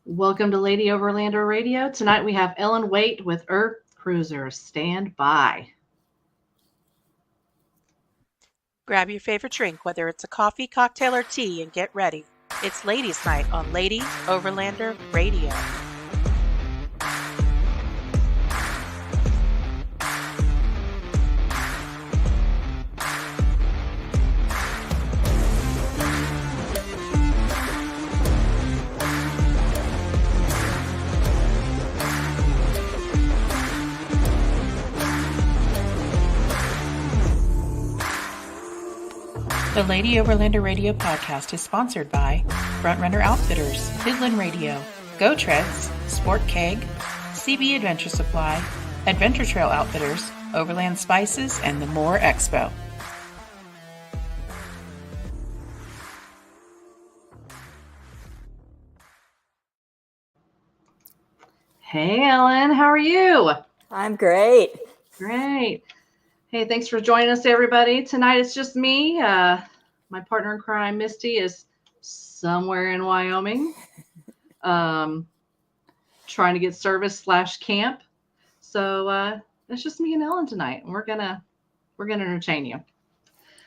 Welcome to Lady Overlander Radio. Tonight we have Ellen Wayte with EarthCruiser. Stand by. Grab your favorite drink, whether it's a coffee, cocktail, or tea, and get ready. It's Ladies' Night on Lady Overlander Radio. The Lady Overlander Radio podcast is sponsored by Frontrunner Outfitters, Midland Radio, Go Treads, Sport Keg, CB Adventure Supply, Adventure Trail Outfitters, Overland Spices, and the More Expo. Hey, Ellen, how are you? I'm great. Great. Hey, thanks for joining us, everybody. Tonight it's just me. My partner in crime, Misty, is somewhere in Wyoming, trying to get service/camp. So it's just me and Ellen tonight, and we're gonna entertain you.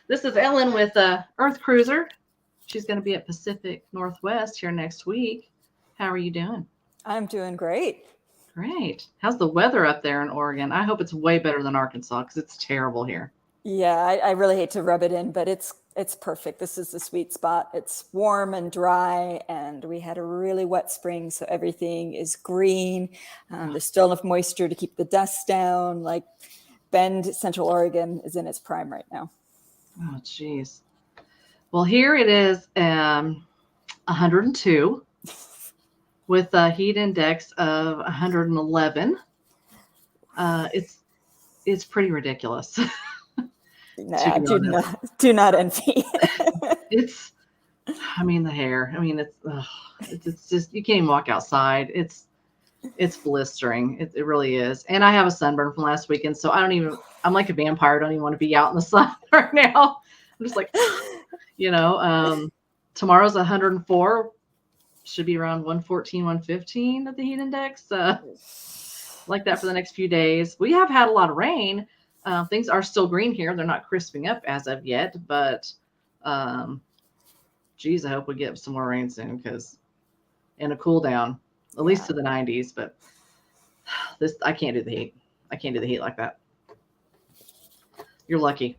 This is Ellen with EarthCruiser. She's gonna be at Pacific Northwest here next week. How are you doing? I'm doing great. Great. How's the weather up there in Oregon? I hope it's way better than Arkansas because it's terrible here. Yeah, I really hate to rub it in, but it's perfect. This is the sweet spot. It's warm and dry, and we had a really wet spring, so everything is green. There's still enough moisture to keep the dust down. Like Bend, Central Oregon is in its prime right now. Oh, geez. Well, here it is 102 with a heat index of 111. It's pretty ridiculous. Nah, do not envy. The hair. It's just, you can't even walk outside. It's blistering. It really is. And I have a sunburn from last weekend, so I'm like a vampire. I don't even want to be out in the sun right now. I'm just like, tomorrow's 104. Should be around 114, 115 at the heat index. Like that for the next few days. We have had a lot of rain. Things are still green here. They're not crisping up as of yet, but geez, I hope we get some more rain soon and a cool down, at least to the 90s. But I can't do the heat. I can't do the heat like that. You're lucky.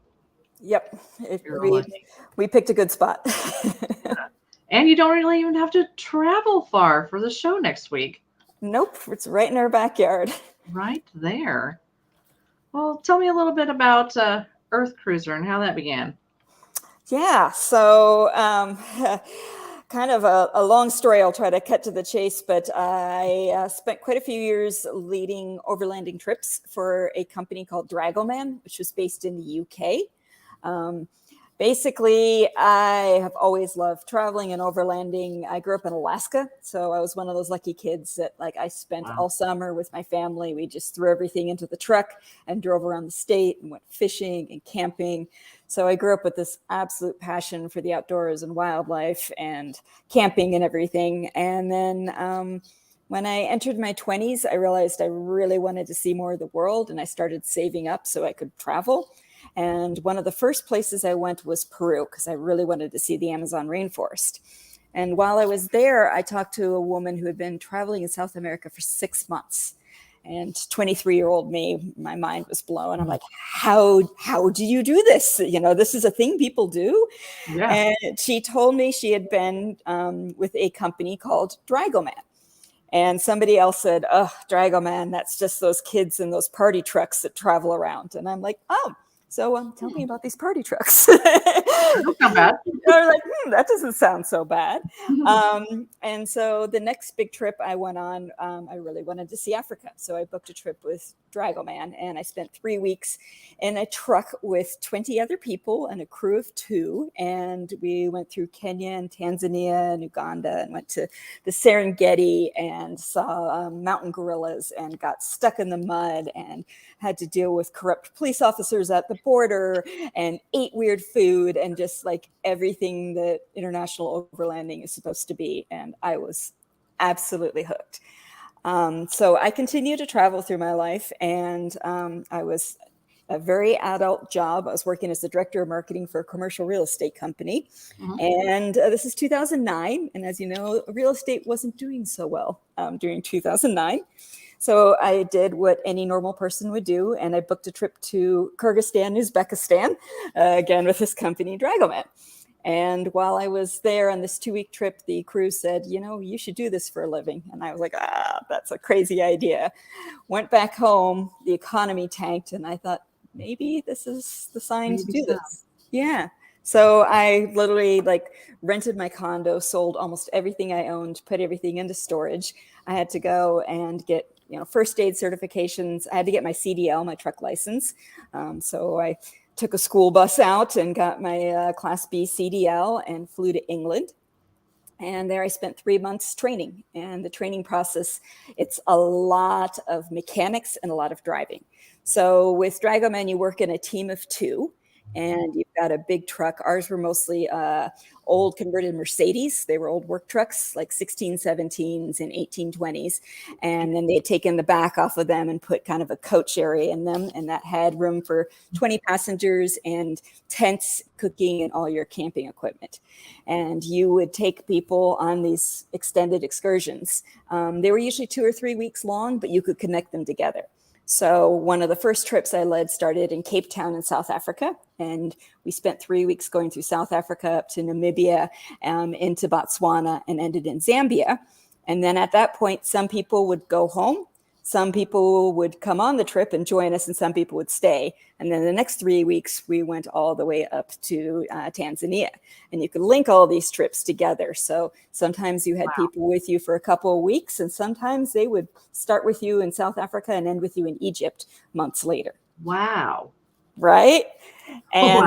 Yep. We picked a good spot. And you don't really even have to travel far for the show next week. Nope. It's right in our backyard. Right there. Well, tell me a little bit about EarthCruiser and how that began. Yeah. So kind of a long story. I'll try to cut to the chase, but I spent quite a few years leading overlanding trips for a company called Dragoman, which was based in the UK. Basically, I have always loved traveling and overlanding. I grew up in Alaska, so I was one of those lucky kids that I spent all summer with my family. We just threw everything into the truck and drove around the state and went fishing and camping. So I grew up with this absolute passion for the outdoors and wildlife and camping and everything. And then when I entered my 20s, I realized I really wanted to see more of the world, and I started saving up so I could travel. And one of the first places I went was Peru because I really wanted to see the Amazon rainforest. And while I was there, I talked to a woman who had been traveling in South America for 6 months. And 23-year-old me, my mind was blown. I'm like, how do you do this? This is a thing people do. Yeah. And she told me she had been with a company called Dragoman. And somebody else said, oh, Dragoman, that's just those kids in those party trucks that travel around. And I'm like, oh. So tell me about these party trucks. That's not bad. I was like, that doesn't sound so bad. And so the next big trip I went on, I really wanted to see Africa. So I booked a trip with Dragoman, and I spent 3 weeks in a truck with 20 other people and a crew of 2. And we went through Kenya and Tanzania and Uganda and went to the Serengeti and saw mountain gorillas and got stuck in the mud and had to deal with corrupt police officers at the border and ate weird food and just like everything that international overlanding is supposed to be. And I was absolutely hooked. So I continued to travel through my life, and I was a very adult job. I was working as the director of marketing for a commercial real estate company. And this is 2009. And as you know, real estate wasn't doing so well during 2009. So I did what any normal person would do, and I booked a trip to Kyrgyzstan, Uzbekistan, again with this company, Dragoman. And while I was there on this 2-week trip, the crew said, you should do this for a living. And I was like, that's a crazy idea. Went back home, the economy tanked, and I thought, maybe this is the sign to do this. Yeah. So I literally rented my condo, sold almost everything I owned, put everything into storage. I had to go and get first aid certifications. I had to get my CDL, my truck license. So I took a school bus out and got my Class B CDL and flew to England. And there I spent 3 months training. And the training process, it's a lot of mechanics and a lot of driving. So with Dragoman, you work in a team of 2. And you've got a big truck. Ours were mostly old converted Mercedes. They were old work trucks, like 1617s and 1820s. And then they had taken the back off of them and put kind of a coach area in them. And that had room for 20 passengers and tents, cooking, and all your camping equipment. And you would take people on these extended excursions. They were usually 2 or 3 weeks long, but you could connect them together. So one of the first trips I led started in Cape Town in South Africa. And we spent 3 weeks going through South Africa up to Namibia, into Botswana, and ended in Zambia. And then at that point, some people would go home. Some people would come on the trip and join us, and some people would stay. And then the next 3 weeks, we went all the way up to Tanzania. And you could link all these trips together. So sometimes you had people with you for a couple of weeks, and sometimes they would start with you in South Africa and end with you in Egypt months later. Wow. Right? And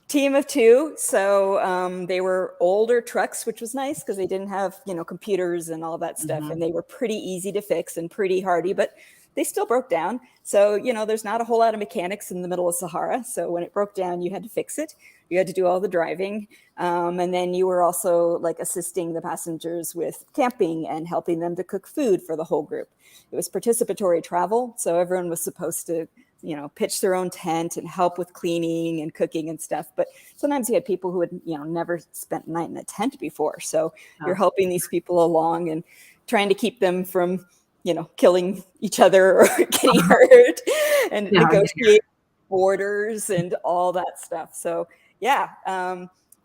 team of 2. So they were older trucks, which was nice because they didn't have, computers and all that stuff. And they were pretty easy to fix and pretty hardy, but they still broke down. So, there's not a whole lot of mechanics in the middle of Sahara. So when it broke down, you had to fix it. You had to do all the driving. And then you were also assisting the passengers with camping and helping them to cook food for the whole group. It was participatory travel. So everyone was supposed to pitch their own tent and help with cleaning and cooking and stuff. But sometimes you had people who had, never spent a night in a tent before. So you're helping these people along and trying to keep them from, killing each other or getting hurt and negotiate borders and all that stuff. So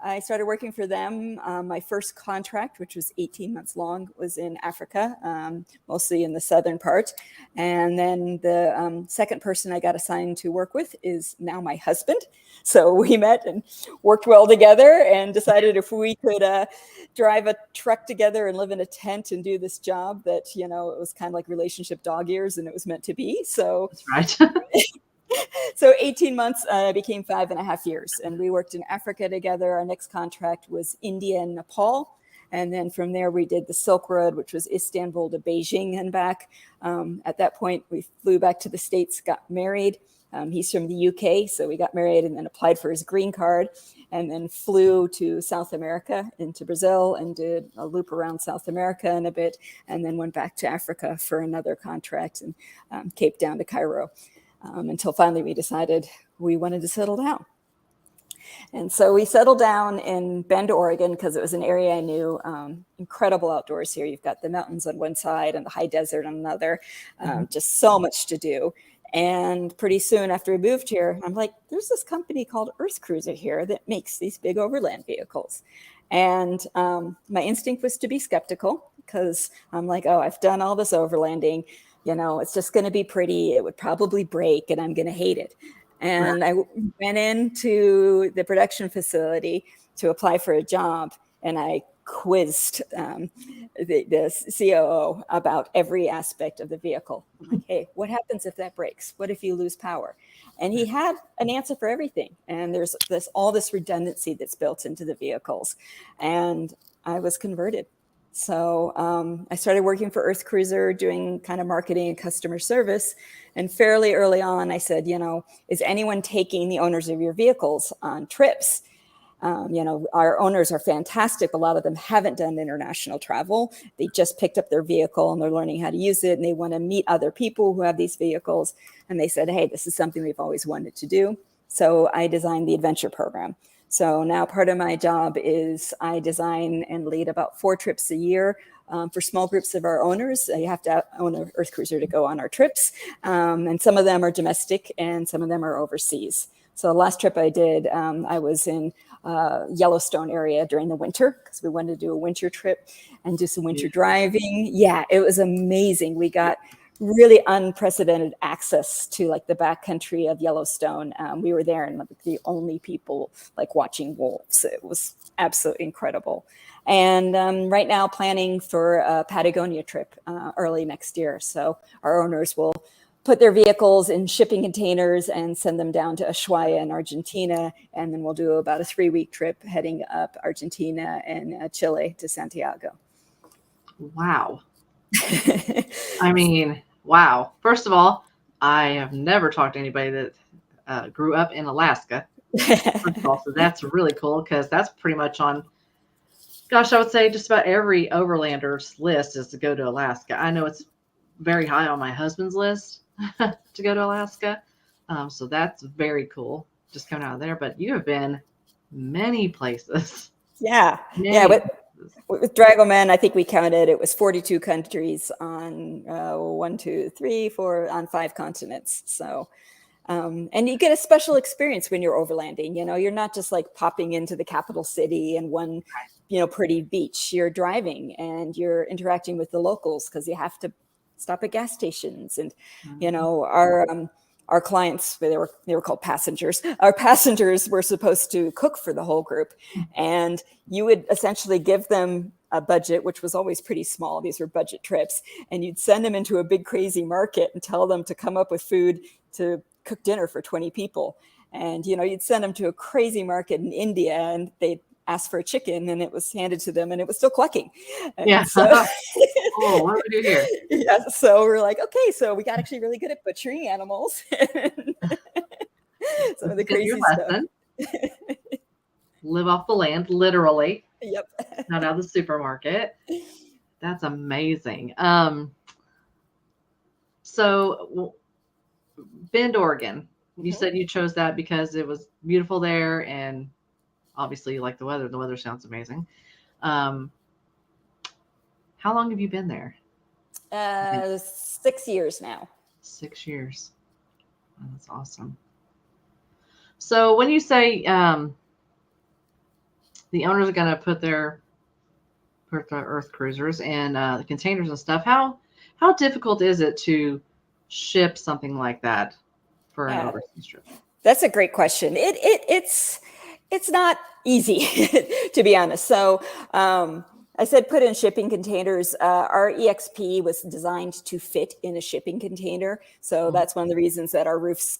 I started working for them. My first contract, which was 18 months long, was in Africa, mostly in the southern part. And then the second person I got assigned to work with is now my husband. So we met and worked well together and decided if we could drive a truck together and live in a tent and do this job that, it was kind of like relationship dog ears and it was meant to be. So that's right. So 18 months became 5.5 years, and we worked in Africa together. Our next contract was India and Nepal. And then from there, we did the Silk Road, which was Istanbul to Beijing and back. At that point, we flew back to the States, got married. He's from the UK, so we got married and then applied for his green card and then flew to South America, into Brazil, and did a loop around South America in a bit, and then went back to Africa for another contract and Cape Town to Cairo. Until finally we decided we wanted to settle down. And so we settled down in Bend, Oregon, because it was an area I knew. Incredible outdoors here. You've got the mountains on one side and the high desert on another. Just so much to do. And pretty soon after we moved here, I'm like, there's this company called EarthCruiser here that makes these big overland vehicles. And my instinct was to be skeptical because I'm like, oh, I've done all this overlanding. It's just going to be pretty. It would probably break and I'm going to hate it. And I went into the production facility to apply for a job, and I quizzed the COO about every aspect of the vehicle. I'm like, hey, what happens if that breaks? What if you lose power? And he had an answer for everything. And there's all this redundancy that's built into the vehicles. And I was converted. So I started working for EarthCruiser, doing kind of marketing and customer service. And fairly early on, I said, is anyone taking the owners of your vehicles on trips? Our owners are fantastic. A lot of them haven't done international travel. They just picked up their vehicle and they're learning how to use it. And they want to meet other people who have these vehicles. And they said, hey, this is something we've always wanted to do. So I designed the adventure program. So now part of my job is I design and lead about 4 trips a year for small groups of our owners. You have to own an EarthCruiser to go on our trips. And some of them are domestic and some of them are overseas. So the last trip I did, I was in Yellowstone area during the winter because we wanted to do a winter trip and do some winter driving. Yeah, it was amazing. We got really unprecedented access to like the backcountry of Yellowstone. We were there and like the only people like watching wolves. It was absolutely incredible. And right now planning for a Patagonia trip early next year. So our owners will put their vehicles in shipping containers and send them down to Ushuaia in Argentina. And then we'll do about a 3-week trip heading up Argentina and Chile to Santiago. Wow. I mean, wow. First of all, I have never talked to anybody that grew up in Alaska. First of all, so that's really cool because that's pretty much on, gosh, I would say just about every overlander's list is to go to Alaska. I know it's very high on my husband's list to go to Alaska. So that's very cool just coming out of there. But you have been many places. Yeah. With Dragoman, I think we counted, it was 42 countries on 1, 2, 3, 4 on 5 continents. So, and you get a special experience when you're overlanding. You're not just like popping into the capital city and one, pretty beach. You're driving and you're interacting with the locals because you have to stop at gas stations. And, our clients, they were called passengers. Our passengers were supposed to cook for the whole group. And you would essentially give them a budget, which was always pretty small. These were budget trips. And you'd send them into a big, crazy market and tell them to come up with food to cook dinner for 20 people. And, you'd send them to a crazy market in India and they'd ask for a chicken and it was handed to them and it was still clucking. Yeah. So, oh, what do we do here? Yeah. So we're like, okay, so we got actually really good at butchering animals. Some of the crazy stuff. Live off the land, literally. Yep. Not out of the supermarket. That's amazing. So Bend, Oregon. You said you chose that because it was beautiful there and obviously you like the weather. The weather sounds amazing. How long have you been there? 6 years now. 6 years. Oh, that's awesome. So when you say the owners are going to put their EarthCruisers and the containers and stuff, how difficult is it to ship something like that for an overseas trip? That's a great question. It's not easy, to be honest. So I said put in shipping containers. Our EXP was designed to fit in a shipping container. So that's one of the reasons that our roofs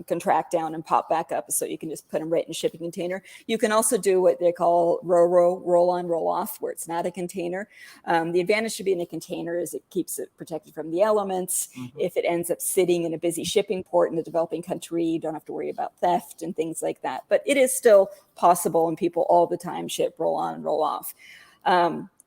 contract down and pop back up. So you can just put them right in a shipping container. You can also do what they call roll on, roll off, where it's not a container. The advantage to being a container is it keeps it protected from the elements. If it ends up sitting in a busy shipping port in a developing country, you don't have to worry about theft and things like that. But it is still possible, and people all the time ship roll on and roll off.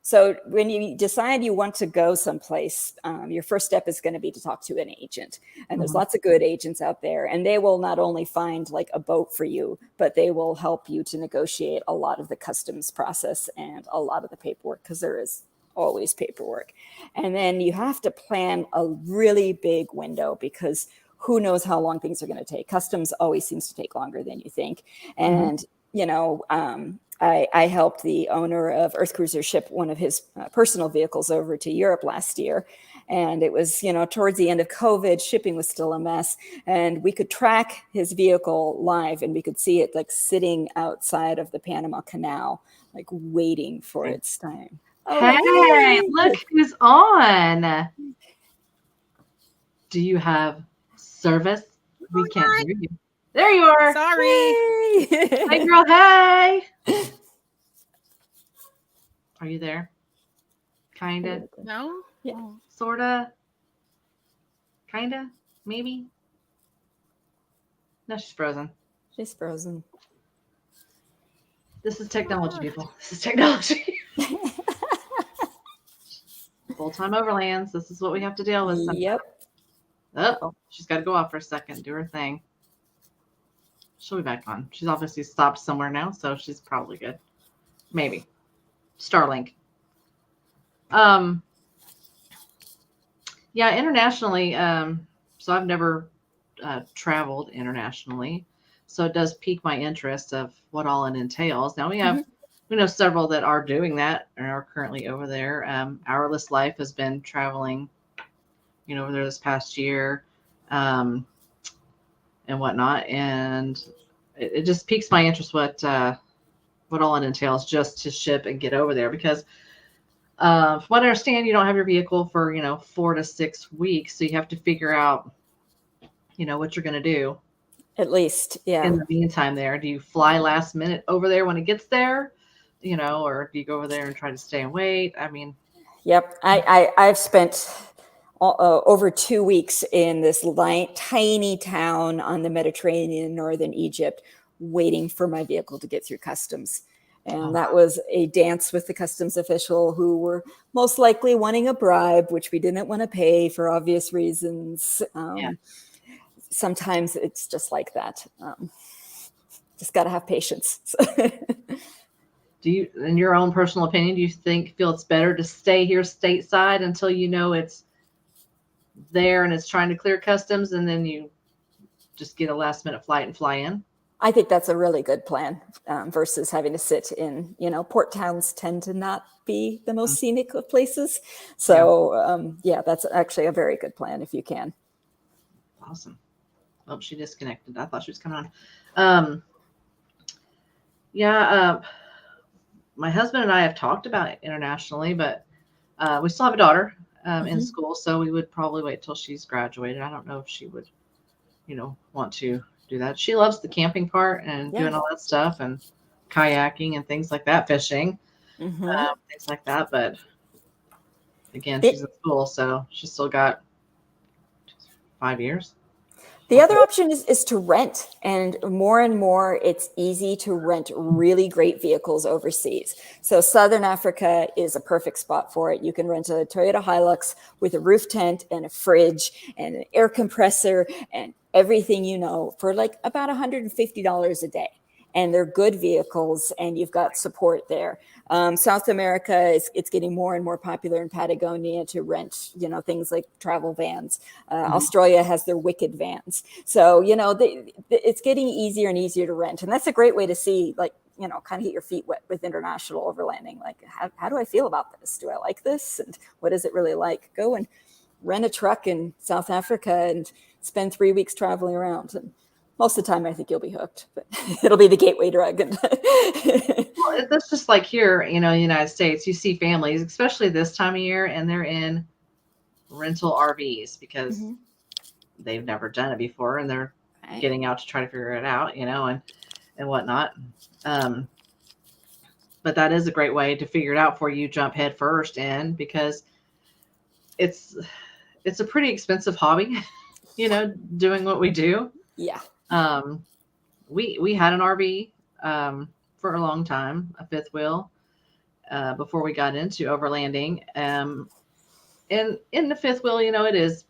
So when you decide you want to go someplace, your first step is going to be to talk to an agent. And there's lots of good agents out there, and they will not only find like a boat for you, but they will help you to negotiate a lot of the customs process and a lot of the paperwork, because there is always paperwork. And then you have to plan a really big window, because who knows how long things are going to take. Customs always seems to take longer than you think. And, I helped the owner of EarthCruiser ship one of his personal vehicles over to Europe last year. And it was, towards the end of COVID, shipping was still a mess. And we could track his vehicle live, and we could see it like sitting outside of the Panama Canal, like waiting for its time. Hey, look who's on. Do you have service? We can't hear you. There you are. Sorry. Hey, Hey, girl. Hey. Are you there? Kinda. No? Yeah. Oh. Sorta. Kinda. Maybe. No, she's frozen. She's frozen. This is technology, people. This is technology. Full-time overlands. This is what we have to deal with. Yep. Oh, she's got to go off for a second, do her thing. She'll be back on. She's obviously stopped somewhere now, so she's probably good. Maybe. Starlink. Yeah, internationally. So I've never traveled internationally, so it does pique my interest of what all it entails. Now we know several that are doing that and are currently over there. Hourless Life has been traveling, over there this past year, and whatnot, and it just piques my interest what all it entails just to ship and get over there, because from what I understand, you don't have your vehicle for 4 to 6 weeks, so you have to figure out what you're going to do. At least, yeah. In the meantime, there, do you fly last minute over there when it gets there, or do you go over there and try to stay and wait? I mean, yep. I've spent over 2 weeks in this tiny town on the Mediterranean in northern Egypt, waiting for my vehicle to get through customs. And that was a dance with the customs official, who were most likely wanting a bribe, which we didn't want to pay for obvious reasons. Sometimes it's just like that. Just got to have patience. Do you, in your own personal opinion, do you feel it's better to stay here stateside until it's there and it's trying to clear customs, and then you just get a last minute flight and fly in? I think that's a really good plan, versus having to sit in, port towns tend to not be the most scenic of places. So that's actually a very good plan if you can. Awesome. Oh, she disconnected. I thought she was coming on. My husband and I have talked about it internationally, but we still have a daughter in school, so we would probably wait till she's graduated. I don't know if she would, want to do that. She loves the camping part and doing all that stuff, and kayaking and things like that, fishing, things like that. But again, she's in school, so she's still got 5 years. The other option is to rent, and more it's easy to rent really great vehicles overseas. So Southern Africa is a perfect spot for it. You can rent a Toyota Hilux with a roof tent and a fridge and an air compressor and everything, for like about $150 a day. And they're good vehicles, and you've got support there. South America it's getting more and more popular in Patagonia to rent, things like travel vans. Australia has their Wicked vans. So, it's getting easier and easier to rent. And that's a great way to see, like, kind of get your feet wet with international overlanding. Like, how do I feel about this? Do I like this? And what is it really like? Go and rent a truck in South Africa and spend 3 weeks traveling around. And most of the time, I think you'll be hooked, but it'll be the gateway drug. Well, that's just like here, in the United States, you see families, especially this time of year, and they're in rental RVs because they've never done it before, and they're getting out to try to figure it out, and whatnot. But that is a great way to figure it out before you jump head first in, because it's a pretty expensive hobby, doing what we do. Yeah. We had an RV for a long time, a fifth wheel, before we got into overlanding. And in the fifth wheel, it is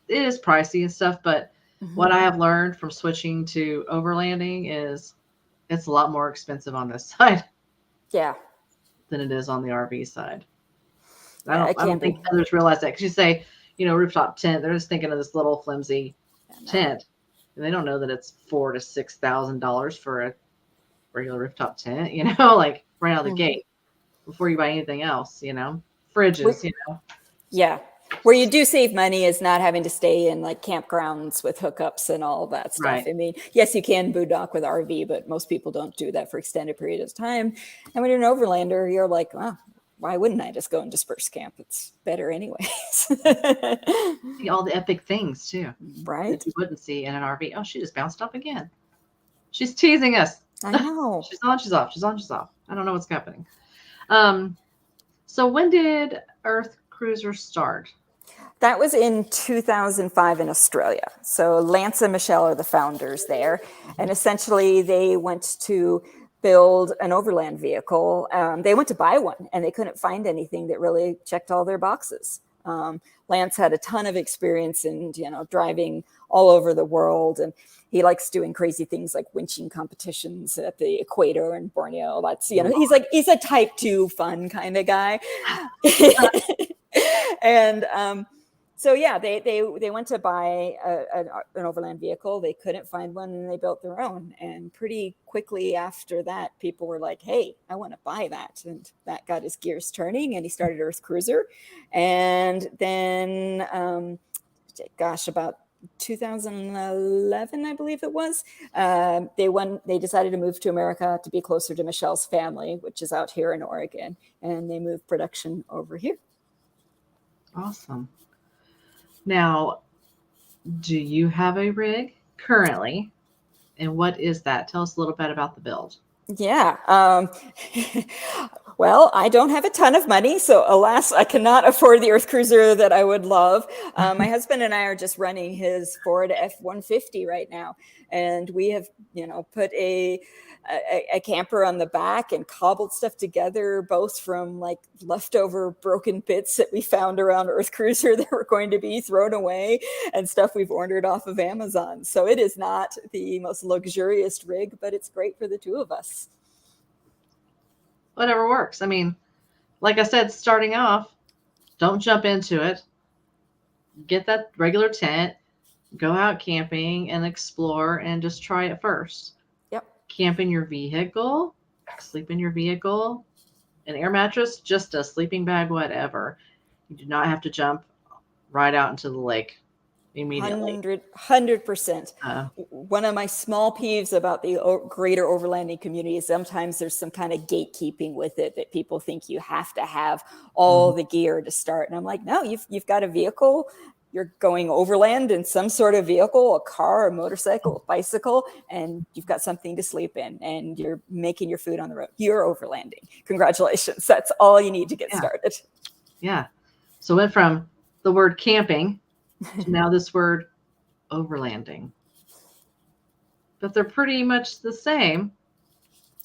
pricey and stuff, but what I have learned from switching to overlanding is it's a lot more expensive on this side. Yeah. Than it is on the RV side. I don't think others realize that, because you say, rooftop tent, they're just thinking of this little flimsy tent, and they don't know that it's $4,000 to $6,000 for a regular rooftop tent, like right out of the gate before you buy anything else, fridges, Yeah. Where you do save money is not having to stay in like campgrounds with hookups and all that stuff. Right. I mean, yes, you can boondock with RV, but most people don't do that for extended periods of time. And when you're an overlander, you're like, well, why wouldn't I just go and disperse camp? It's better anyways. See all the epic things too, right? That you wouldn't see in an RV. Oh, she just bounced up again. She's teasing us. I know. She's on, she's off. She's on, she's off. I don't know what's happening. So when did EarthCruiser start? That was in 2005 in Australia. So Lance and Michelle are the founders there. And essentially they went to build an overland vehicle. They went to buy one and they couldn't find anything that really checked all their boxes. Lance had a ton of experience in, driving all over the world. And he likes doing crazy things like winching competitions at the equator in Borneo. That's, he's a type 2 fun kind of guy. And so yeah, they went to buy an overland vehicle. They couldn't find one, and they built their own. And pretty quickly after that, people were like, "Hey, I want to buy that," and that got his gears turning. And he started EarthCruiser, and then, about 2011, I believe it was, they decided to move to America to be closer to Michelle's family, which is out here in Oregon, and they moved production over here. Awesome. Now, do you have a rig currently? And what is that? Tell us a little bit about the build. Yeah. Well, I don't have a ton of money, so alas, I cannot afford the EarthCruiser that I would love. My husband and I are just running his Ford F-150 right now, and we have, put a camper on the back and cobbled stuff together, both from like leftover broken bits that we found around EarthCruiser that were going to be thrown away, and stuff we've ordered off of Amazon. So it is not the most luxurious rig, but it's great for the two of us. Whatever works. I mean, like I said, starting off, don't jump into it. Get that regular tent, go out camping and explore and just try it first. Yep. Camp in your vehicle, sleep in your vehicle, an air mattress, just a sleeping bag, whatever. You do not have to jump right out into the lake immediately. 100%. One of my small peeves about the greater overlanding community is sometimes there's some kind of gatekeeping with it, that people think you have to have all the gear to start. And I'm like, no, you've got a vehicle. You're going overland in some sort of vehicle, a car, a motorcycle, a bicycle, and you've got something to sleep in, and you're making your food on the road. You're overlanding. Congratulations. That's all you need to get started. Yeah. So went from the word camping to now this word overlanding. But they're pretty much the same,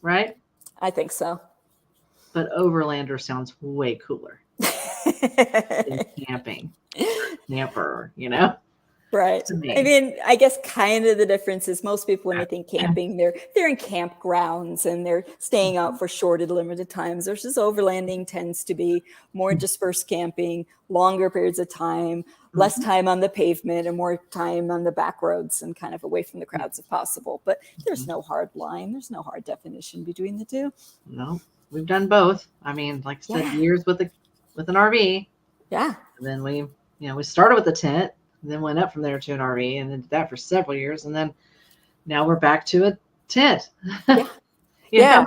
right? I think so. But overlander sounds way cooler than camping. Camper, Right. I mean, I guess kind of the difference is most people, when they think camping, they're in campgrounds and they're staying out for short and limited times, versus overlanding tends to be more dispersed camping, longer periods of time, less time on the pavement and more time on the back roads and kind of away from the crowds if possible. But there's no hard line. There's no hard definition between the two. No, we've done both. I mean, like I said, years with an RV. Yeah. And then we started with a tent, and then went up from there to an RV, and then did that for several years. And then now we're back to a tent. Yeah.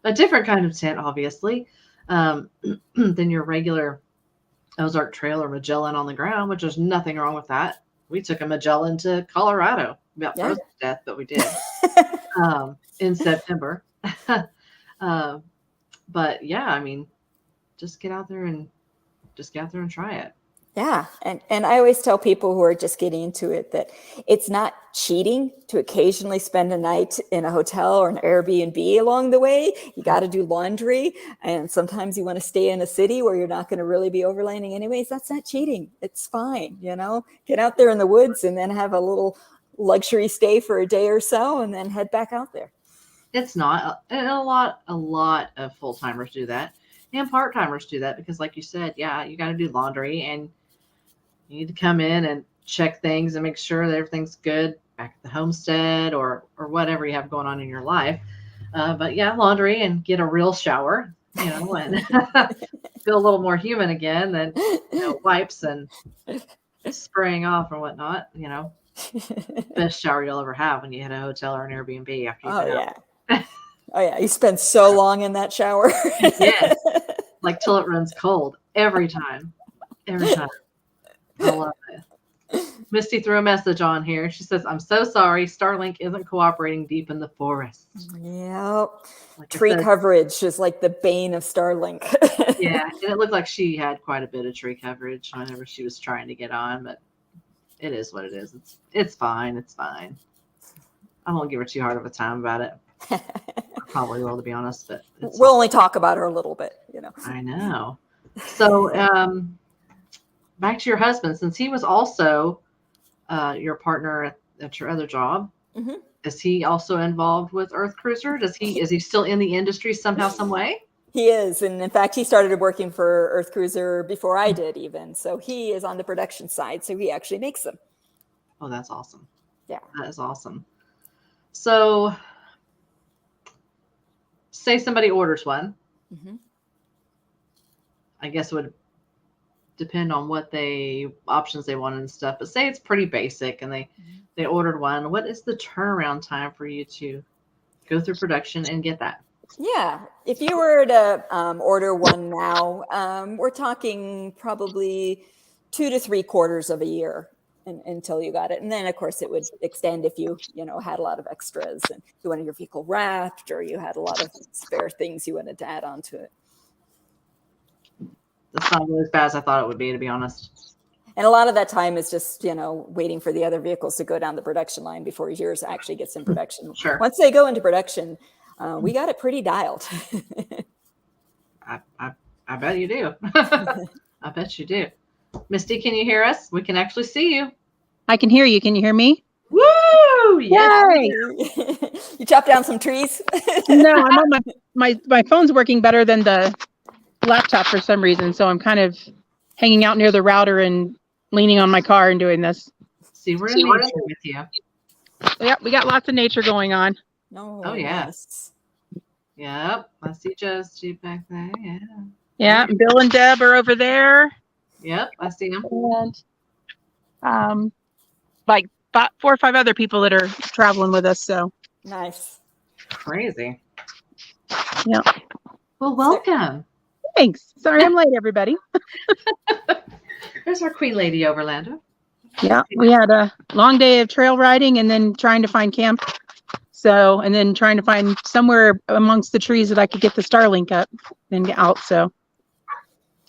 A different kind of tent, obviously, than your regular Ozark Trail or Magellan on the ground, which there's nothing wrong with that. We took a Magellan to Colorado, about frozen to death, but we did in September. But yeah, I mean, just get out there and try it. Yeah. And I always tell people who are just getting into it that it's not cheating to occasionally spend a night in a hotel or an Airbnb along the way. You got to do laundry. And sometimes you want to stay in a city where you're not going to really be overlanding anyways. That's not cheating. It's fine. Get out there in the woods and then have a little luxury stay for a day or so and then head back out there. It's not. And a lot of full-timers do that. And part-timers do that because, like you said, you got to do laundry and you need to come in and check things and make sure that everything's good back at the homestead or whatever you have going on in your life. But laundry and get a real shower, and feel a little more human again than wipes and spraying off or whatnot. Best shower you'll ever have when you hit a hotel or an Airbnb after you get out. Oh yeah, you spend so long in that shower. Yes, like till it runs cold every time. I love it. Misty threw a message on here. She says, "I'm so sorry. Starlink isn't cooperating deep in the forest." Yep. Like Tree coverage is like the bane of Starlink. Yeah, and it looked like she had quite a bit of tree coverage whenever she was trying to get on, but it is what it is. It's fine. It's fine. I won't give her too hard of a time about it. I probably will, to be honest, but we'll only talk about her a little bit, I know. So, back to your husband, since he was also your partner at your other job. Mm-hmm. Is he also involved with EarthCruiser? Is he still in the industry somehow, some way? He is, and in fact, he started working for EarthCruiser before I did, even. So he is on the production side. So he actually makes them. Oh, that's awesome. Yeah, that is awesome. So, say somebody orders one. Mm-hmm. I guess it would depend on what options they wanted and stuff. But say it's pretty basic, and they ordered one. What is the turnaround time for you to go through production and get that? Yeah, if you were to order one now, we're talking probably 2 to 3 quarters of a year until you got it. And then, of course, it would extend if you had a lot of extras and you wanted your vehicle wrapped or you had a lot of spare things you wanted to add on to it. That's not really as bad as I thought it would be, to be honest. And a lot of that time is just, waiting for the other vehicles to go down the production line before yours actually gets in production. Sure. Once they go into production, we got it pretty dialed. I bet you do. I bet you do. Misty, can you hear us? We can actually see you. I can hear you. Can you hear me? Woo! Yay! You chop down some trees? No, I'm on my phone's working better than the laptop for some reason, so I'm kind of hanging out near the router and leaning on my car and doing this. See, we're in nature with you. Yeah, we got lots of nature going on. No. Oh yeah. Yes. Yep. I see Josie back there. Yeah. Yeah. Bill and Deb are over there. Yep. I see them. And like 4 or 5 other people that are traveling with us. So nice. Crazy. Yeah. Well, welcome. Thanks. Sorry I'm late, everybody. There's our Queen Lady Overlander. Yeah, we had a long day of trail riding and then trying to find camp. So, and then trying to find somewhere amongst the trees that I could get the Starlink up and get out. So,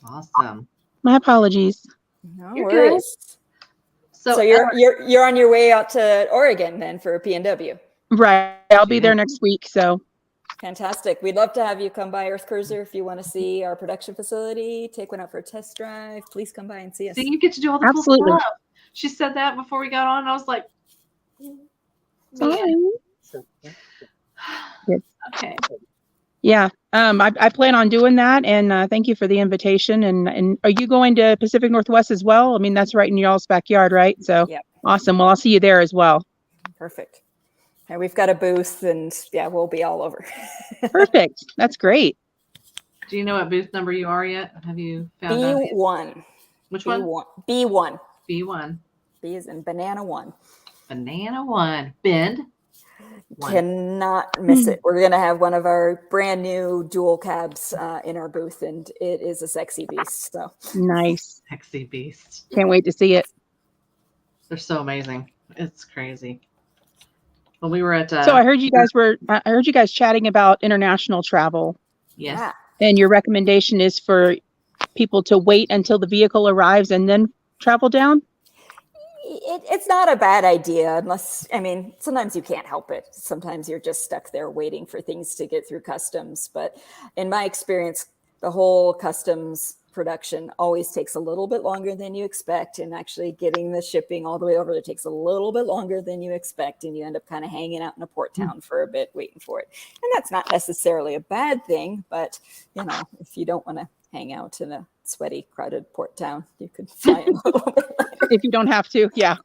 awesome. My apologies. No worries. So you're on your way out to Oregon then for PNW. Right. I'll be there next week. So. Fantastic. We'd love to have you come by EarthCruiser if you want to see our production facility, take one out for a test drive. Please come by and see us. See, you get to do all the cool stuff. She said that before we got on. And I was like, sorry. Okay. Yeah. I plan on doing that. And thank you for the invitation. And are you going to Pacific Northwest as well? I mean, that's right in y'all's backyard, right? So awesome. Well, I'll see you there as well. Perfect. And we've got a booth and we'll be all over. Perfect. That's great. Do you know what booth number you are yet? Have you found out? B1. Which one? B1. B1. B is in banana 1. Banana 1. Bend. Cannot miss it. We're going to have one of our brand new dual cabs in our booth, and it is a sexy beast. So nice. Sexy beast. Can't wait to see it. They're so amazing. It's crazy. When we were at so I heard you guys chatting about international travel. Yes. Yeah. And your recommendation is for people to wait until the vehicle arrives and then travel down? It's not a bad idea unless, sometimes you can't help it. Sometimes you're just stuck there waiting for things to get through customs. But in my experience, the whole customs production always takes a little bit longer than you expect, and actually getting the shipping all the way over there takes a little bit longer than you expect, and you end up kind of hanging out in a port town for a bit waiting for it. And that's not necessarily a bad thing, but if you don't want to hang out in a sweaty, crowded port town, you could fly in a little bit later. If you don't have to. Yeah.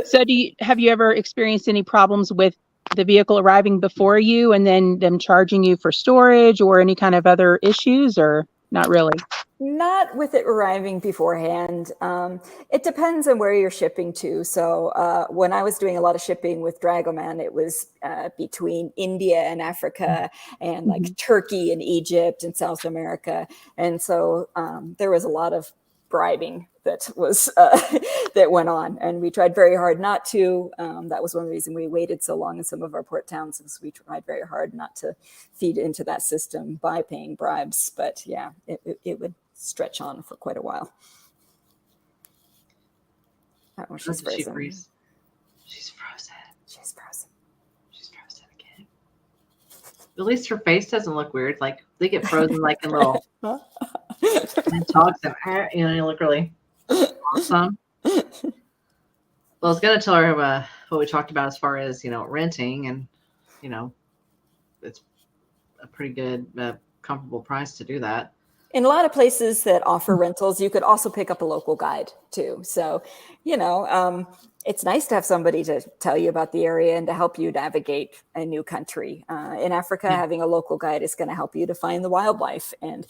So have you ever experienced any problems with the vehicle arriving before you and then them charging you for storage or any kind of other issues, or not really? Not with it arriving beforehand. It depends on where you're shipping to. So when I was doing a lot of shipping with Dragoman, it was between India and Africa and like Turkey and Egypt and South America. And so there was a lot of bribing that was that went on, and we tried very hard not to. That was one of the reasons we waited so long in some of our port towns, is we tried very hard not to feed into that system by paying bribes. But yeah, it would stretch on for quite a while. Oh, she's frozen. She's frozen. She's frozen. She's frozen again. At least her face doesn't look weird. Like they get frozen like in little and talks and you look really awesome. Well, I was gonna tell her what we talked about as far as renting, and it's a pretty good comfortable price to do that. In a lot of places that offer rentals, you could also pick up a local guide too. So, it's nice to have somebody to tell you about the area and to help you navigate a new country. In Africa, having a local guide is going to help you to find the wildlife. And,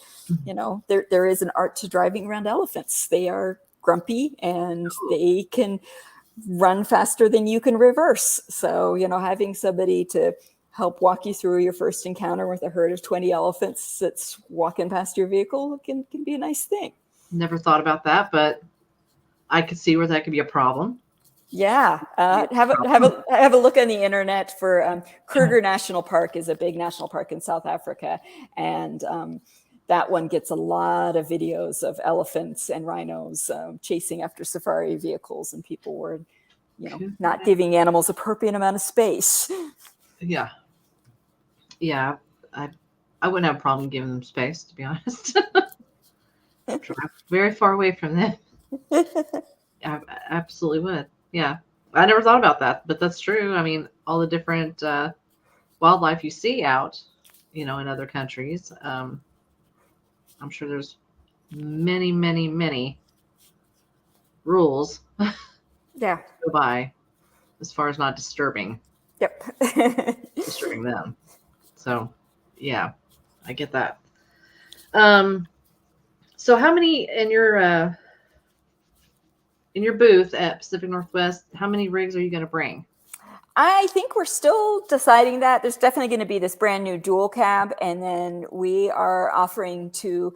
there is an art to driving around elephants. They are grumpy and they can run faster than you can reverse. So, having somebody to help walk you through your first encounter with a herd of 20 elephants that's walking past your vehicle can be a nice thing. Never thought about that, but I could see where that could be a problem. Yeah. Have a look on the internet for Kruger National Park is a big national park in South Africa. And that one gets a lot of videos of elephants and rhinos chasing after safari vehicles, and people were, not giving animals appropriate amount of space. Yeah. Yeah, I wouldn't have a problem giving them space, to be honest. Drive very far away from them. I absolutely would. Yeah, I never thought about that, but that's true. I mean, all the different wildlife you see out, in other countries. I'm sure there's many, many, many rules. Yeah. To go by as far as not disturbing. Yep. Disturbing them. So, yeah, I get that. So how many in your booth at Pacific Northwest, how many rigs are you going to bring? I think we're still deciding that. There's definitely going to be this brand new dual cab, and then we are offering to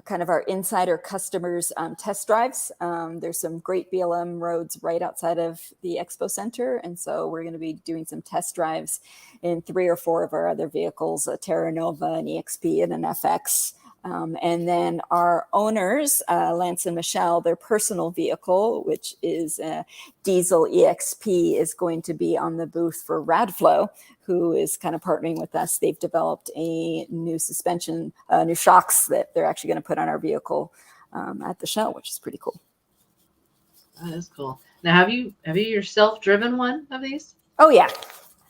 kind of our insider customers test drives. There's some great BLM roads right outside of the Expo Center, and so we're going to be doing some test drives in 3 or 4 of our other vehicles, a Terra Nova, an EXP, and an FX. And then our owners, Lance and Michelle, their personal vehicle, which is a diesel EXP, is going to be on the booth for Radflow, who is kind of partnering with us. They've developed a new suspension, new shocks that they're actually going to put on our vehicle at the show, which is pretty cool. That is cool. Now, have you yourself driven one of these? Oh, yeah.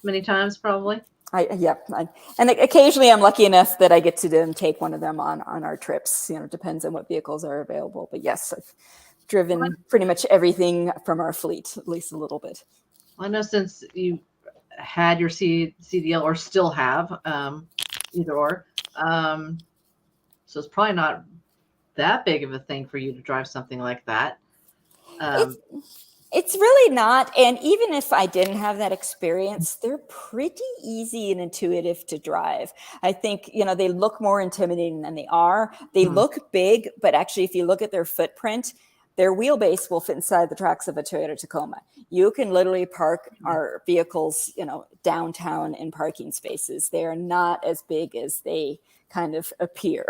Many times, probably. And occasionally I'm lucky enough that I get to take one of them on our trips. Depends on what vehicles are available. But yes, I've driven pretty much everything from our fleet, at least a little bit. Well, I know since you had your CDL or still have, either or, so it's probably not that big of a thing for you to drive something like that. It's really not. And even if I didn't have that experience, they're pretty easy and intuitive to drive. I think, they look more intimidating than they are. They look big, but actually, if you look at their footprint, their wheelbase will fit inside the tracks of a Toyota Tacoma. You can literally park our vehicles, downtown in parking spaces. They are not as big as they kind of appear.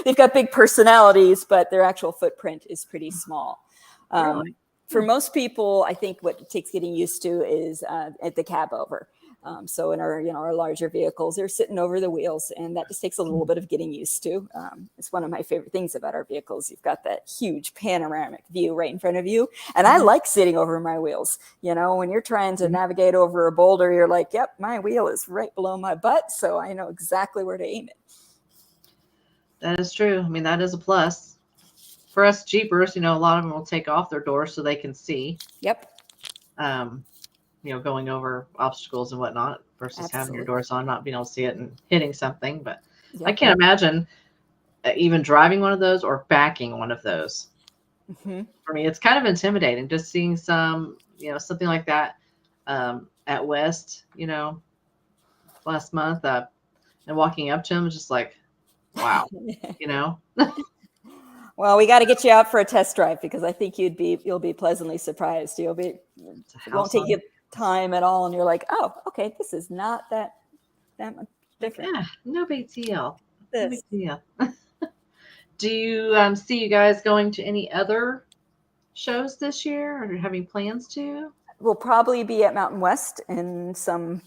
They've got big personalities, but their actual footprint is pretty small. Really? For most people, I think what it takes getting used to is at the cab over. So in our larger vehicles, they're sitting over the wheels, and that just takes a little bit of getting used to. It's one of my favorite things about our vehicles. You've got that huge panoramic view right in front of you, and I like sitting over my wheels. When you're trying to navigate over a boulder, you're like, "Yep, my wheel is right below my butt, so I know exactly where to aim it." That is true. I mean, that is a plus. For us Jeepers, a lot of them will take off their doors so they can see. Yep. Going over obstacles and whatnot versus Absolutely. having your doors on, not being able to see it and hitting something. But Yep. I can't imagine even driving one of those or backing one of those. Mm-hmm. For me, it's kind of intimidating just seeing something like that at West, last month, and walking up to them, just like, wow, Well, we got to get you out for a test drive because I think you'll be pleasantly surprised. It won't take you time at all, and you're like, oh, okay, this is not that much different. Yeah, no big deal. No big deal. Do you see you guys going to any other shows this year, or having plans to? We'll probably be at Mountain West in some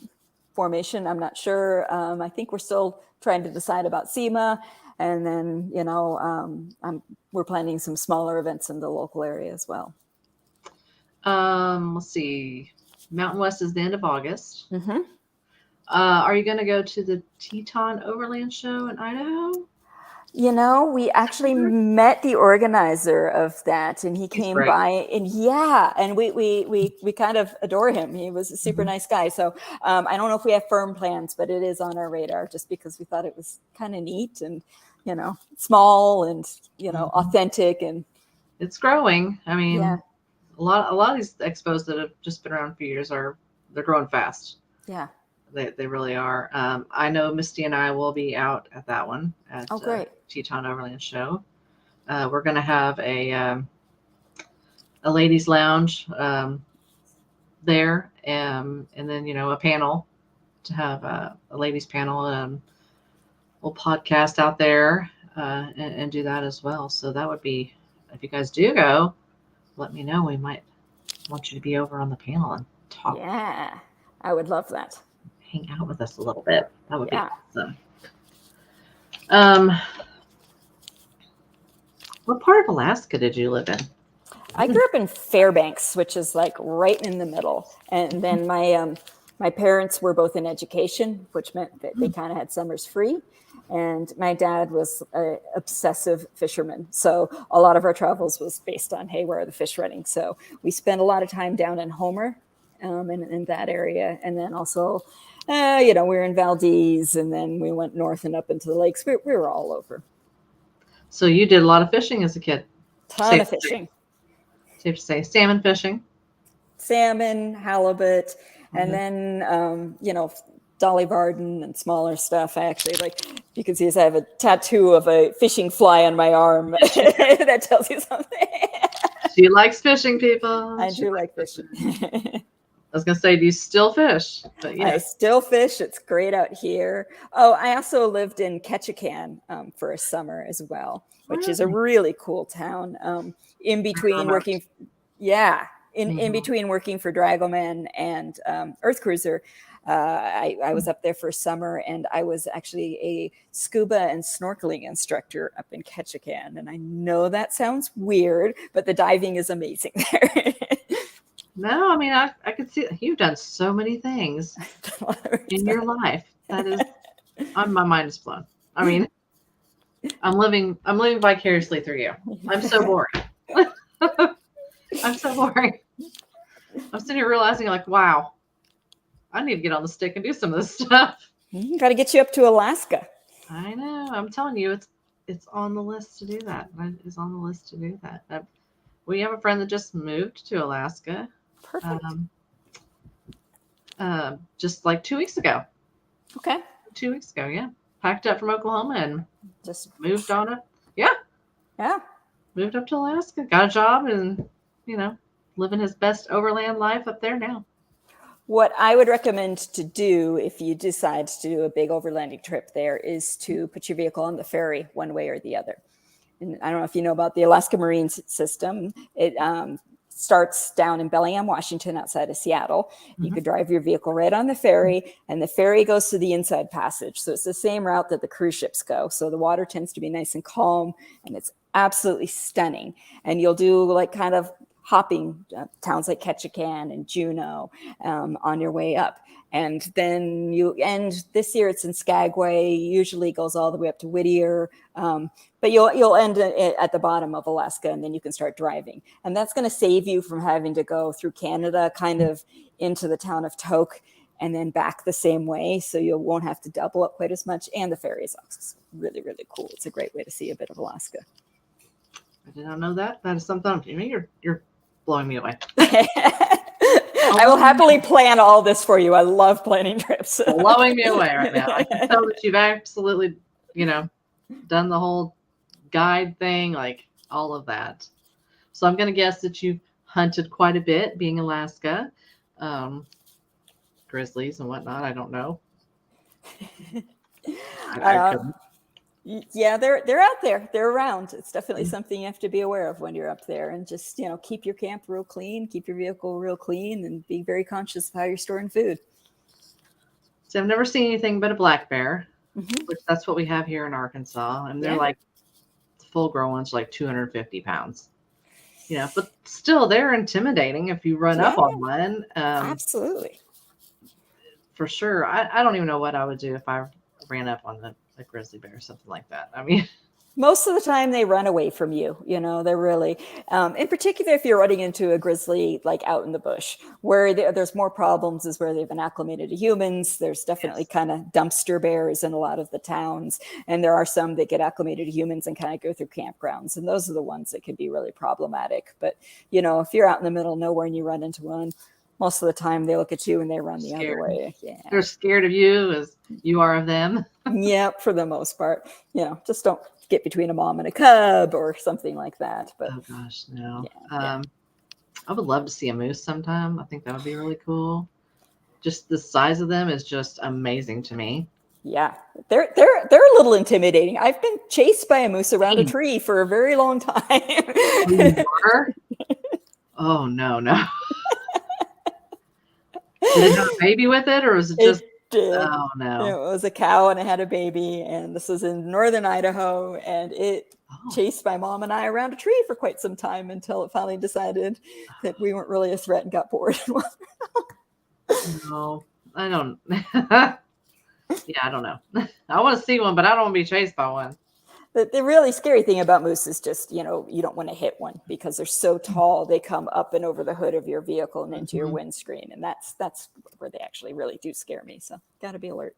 formation. I'm not sure. I think we're still trying to decide about SEMA, and then we're planning some smaller events in the local area as well. Let's see. Mountain West is the end of August. Mm-hmm. Are you going to go to the Teton Overland show in Idaho? We actually met the organizer of that, and he came by, and and we kind of adore him. He was a super nice guy. So I don't know if we have firm plans, but it is on our radar just because we thought it was kind of neat and, small and, authentic, and it's growing. I mean, a lot of these expos that have just been around for years they're growing fast. Yeah. They really are. I know Misti and I will be out at that one at Teton Overland show. We're going to have a ladies lounge there, and then a panel to have a ladies panel. We'll podcast out there and do that as well. So that would be, if you guys do go, let me know. We might want you to be over on the panel and talk. Yeah, I would love that. Hang out with us a little bit. That would be awesome. What part of Alaska did you live in? I grew up in Fairbanks, which is like right in the middle. And then my parents were both in education, which meant that they kind of had summers free. And my dad was an obsessive fisherman. So a lot of our travels was based on, hey, where are the fish running? So we spent a lot of time down in Homer, in that area. And then also, we were in Valdez, and then we went north and up into the lakes. We were all over. So you did a lot of fishing as a kid. Ton of fishing. Safe to say, salmon fishing. Salmon, halibut, and then, Dolly Varden and smaller stuff. I actually you can see, I have a tattoo of a fishing fly on my arm. That tells you something. She likes fishing, people. I do like fishing. I was going to say, do you still fish? But I still fish. It's great out here. Oh, I also lived in Ketchikan for a summer as well, which is a really cool town. In between working, in between working for Dragoman and EarthCruiser, I was up there for a summer, and I was actually a scuba and snorkeling instructor up in Ketchikan. And I know that sounds weird, but the diving is amazing there. No, I mean, I could see you've done so many things in your life. That is, my mind is blown. I mean, I'm living vicariously through you. I'm so boring. I'm so boring. I'm sitting here realizing, wow, I need to get on the stick and do some of this stuff. Got to get you up to Alaska. I know. I'm telling you, it's on the list to do that. It's on the list to do that. We have a friend that just moved to Alaska. Perfect. Just like 2 weeks ago. Okay. 2 weeks ago, yeah. Packed up from Oklahoma and just moved on up. Yeah. Yeah. Moved up to Alaska, got a job, and living his best overland life up there now. What I would recommend to do if you decide to do a big overlanding trip there is to put your vehicle on the ferry one way or the other. And I don't know if you know about the Alaska Marine system. It starts down in Bellingham, Washington, outside of Seattle. You could drive your vehicle right on the ferry, and the ferry goes to the inside passage. So it's the same route that the cruise ships go. So the water tends to be nice and calm, and it's absolutely stunning. And you'll do kind of hopping towns like Ketchikan and Juneau on your way up. And then you end this year, it's in Skagway, usually goes all the way up to Whittier. But you'll end at the bottom of Alaska, and then you can start driving. And that's going to save you from having to go through Canada, kind of into the town of Tok, and then back the same way. So you won't have to double up quite as much. And the ferry is also really, really cool. It's a great way to see a bit of Alaska. I did not know that. That is something. You're blowing me away. I will happily plan all this for you. I love planning trips. Blowing me away right now. I can tell that you've absolutely, done the whole guide thing. all of that. So I'm going to guess that you've hunted quite a bit, being Alaska, grizzlies and whatnot. I don't know. I couldn't. Yeah, they're out there. They're around. It's definitely something you have to be aware of when you're up there, and just keep your camp real clean, keep your vehicle real clean, and be very conscious of how you're storing food. So I've never seen anything but a black bear, which that's what we have here in Arkansas, and they're like full-grown ones, like 250 pounds. But still, they're intimidating if you run up on one. Absolutely. For sure. I don't even know what I would do if I ran up on a grizzly bear or something like that. I mean, most of the time they run away from you. They're really, in particular, if you're running into a grizzly, like out in the bush, where there's more problems is where they've been acclimated to humans. There's definitely kind of dumpster bears in a lot of the towns. And there are some that get acclimated to humans and kind of go through campgrounds. And those are the ones that can be really problematic. But, if you're out in the middle of nowhere and you run into one, most of the time they look at you and they run the other way. Yeah. They're scared of you as you are of them. Yeah, for the most part. Just don't get between a mom and a cub or something like that. But oh gosh, no. I would love to see a moose sometime. I think that would be really cool. Just the size of them is just amazing to me. Yeah, they're a little intimidating. I've been chased by a moose around a tree for a very long time. Oh no. Did it have a baby with it, or was it just? Oh no! It was a cow and it had a baby, and this was in northern Idaho, and it chased my mom and I around a tree for quite some time until it finally decided that we weren't really a threat and got bored. No, I don't. Yeah, I don't know. I want to see one, but I don't want to be chased by one. The really scary thing about moose is just, you don't want to hit one because they're so tall. They come up and over the hood of your vehicle and into your windscreen. And that's where they actually really do scare me. So got to be alert.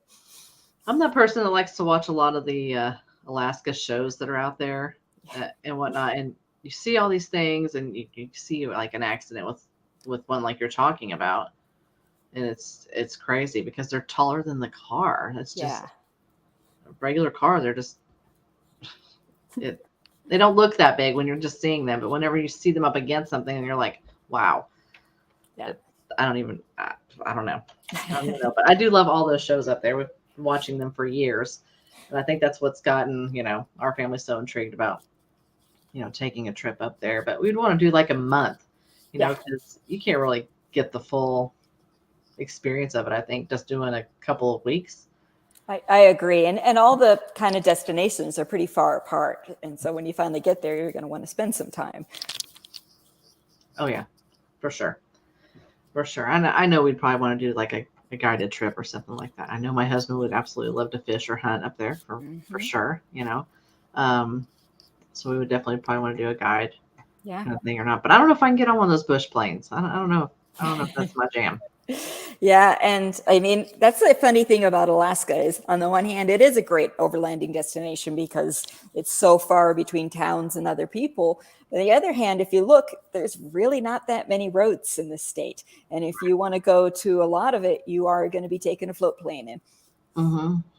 I'm that person that likes to watch a lot of the Alaska shows that are out there and whatnot. And you see all these things and you see like an accident with one like you're talking about. And it's crazy because they're taller than the car. It's just a regular car. They're just... they don't look that big when you're just seeing them, but whenever you see them up against something and you're like, wow. I don't know. I don't know, but I do love all those shows up there. We've been watching them for years. And I think that's what's gotten, our family so intrigued about, taking a trip up there, but we'd want to do like a month, because you can't really get the full experience of it. I think just doing a couple of weeks. I agree. And all the kind of destinations are pretty far apart. And so when you finally get there, you're going to want to spend some time. Oh, yeah, for sure. For sure. I know we'd probably want to do like a guided trip or something like that. I know my husband would absolutely love to fish or hunt up there for sure, so we would definitely probably want to do a guide kind of thing or not. But I don't know if I can get on one of those bush planes. I don't know. I don't know if that's my jam. Yeah. And I mean, that's the funny thing about Alaska is on the one hand, it is a great overlanding destination because it's so far between towns and other people. On the other hand, if you look, there's really not that many roads in the state. And if you want to go to a lot of it, you are going to be taking a float plane in.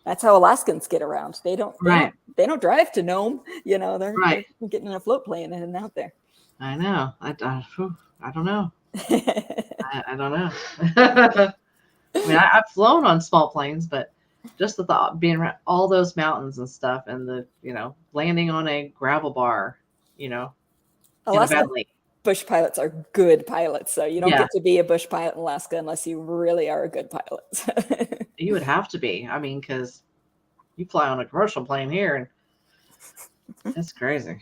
That's how Alaskans get around. They don't drive to Nome. They're getting in a float plane and out there. I know. I don't know. I don't know. I mean, I've flown on small planes, but just the thought being around all those mountains and stuff, and the landing on a gravel bar, Alaska bush pilots are good pilots, so you don't get to be a bush pilot in Alaska unless you really are a good pilot. You would have to be. I mean, because you fly on a commercial plane here, and it's crazy.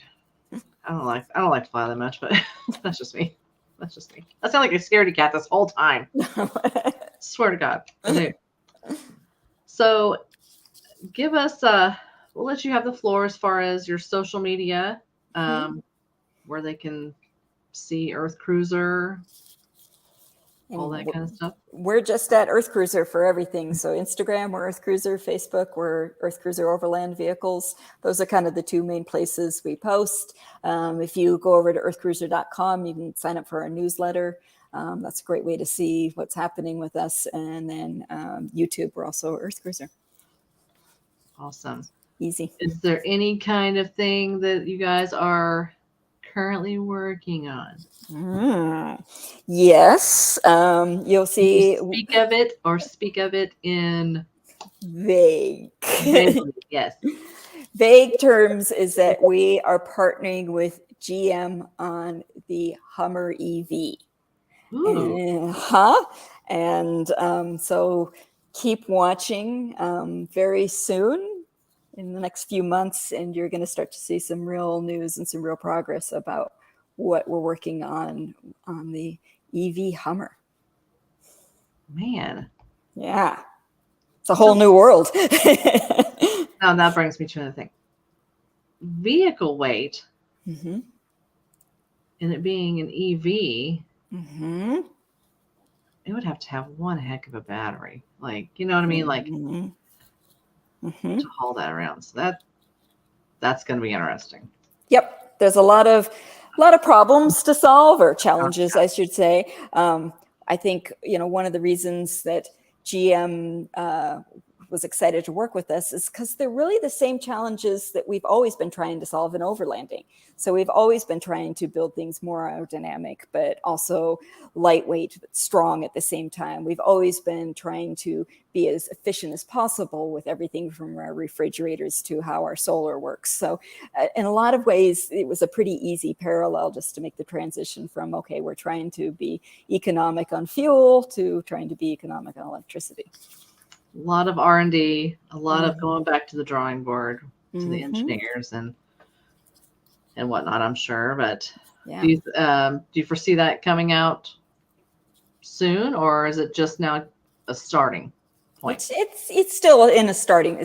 I don't like to fly that much, but that's just me. I sound like a scaredy cat this whole time. Swear to God, I do. So give us, we'll let you have the floor as far as your social media, where they can see EarthCruiser, all that kind of stuff. We're just at EarthCruiser for everything. So Instagram, we're EarthCruiser. Facebook, we're EarthCruiser Overland Vehicles. Those are kind of the two main places we post. If you go over to earthcruiser.com, you can sign up for our newsletter. That's a great way to see what's happening with us. And then YouTube, we're also EarthCruiser. Awesome. Easy. Is there any kind of thing that you guys are currently working on? Yes. You'll see. Speak of it or speak of it in Vague. vaguely, yes. Vague terms is that we are partnering with GM on the Hummer EV. Ooh. And so keep watching very soon in the next few months, and you're going to start to see some real news and some real progress about what we're working on the EV Hummer. Man. Yeah. It's a whole new world. Now that brings me to another thing. Vehicle weight, Mm-hmm. and it being an EV, Mm-hmm. it would have to have one heck of a battery. Like, you know what I mean? Like Mm-hmm. to haul that around. So that's going to be interesting. Yep. There's a lot of problems to solve, or challenges, I should say. I think, one of the reasons that GM was excited to work with us is because they're really the same challenges that we've always been trying to solve in overlanding. So we've always been trying to build things more aerodynamic, but also lightweight, but strong at the same time. We've always been trying to be as efficient as possible with everything from our refrigerators to how our solar works. So in a lot of ways, it was a pretty easy parallel just to make the transition from, okay, we're trying to be economic on fuel to trying to be economic on electricity. A lot of R&D, a lot of going back to the drawing board to the Mm-hmm. engineers and whatnot, I'm sure. But Yeah. do you foresee that coming out soon, or is it just now a starting point? It's still in it's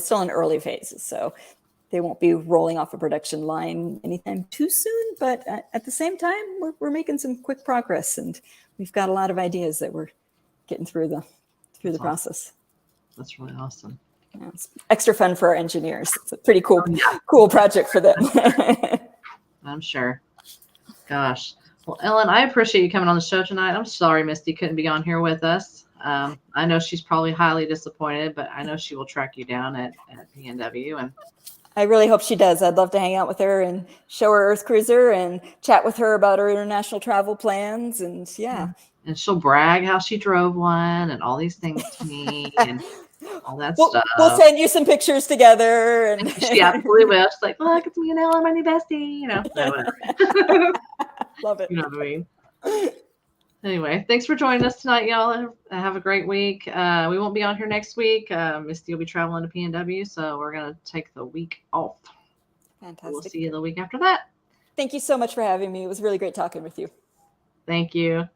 still in early phases. So they won't be rolling off a production line anytime too soon. But at the same time, we're making some quick progress, and we've got a lot of ideas that we're getting through the process. That's really awesome. Yeah, it's extra fun for our engineers. It's a pretty cool project for them. I'm sure. Gosh. Well, Ellen, I appreciate you coming on the show tonight. I'm sorry Misti couldn't be on here with us. I know she's probably highly disappointed, but I know she will track you down at PNW. And I really hope she does. I'd love to hang out with her and show her EarthCruiser and chat with her about her international travel plans. And yeah. And she'll brag how she drove one and all these things to me and all that stuff. We'll send you some pictures together. And she absolutely will. She's like, look, it's me and Ellen, my new bestie. Love it. You know what I mean? Anyway, thanks for joining us tonight, y'all. Have a great week. We won't be on here next week. Misti will be traveling to PNW, so we're going to take the week off. Fantastic. We'll see you the week after that. Thank you so much for having me. It was really great talking with you. Thank you.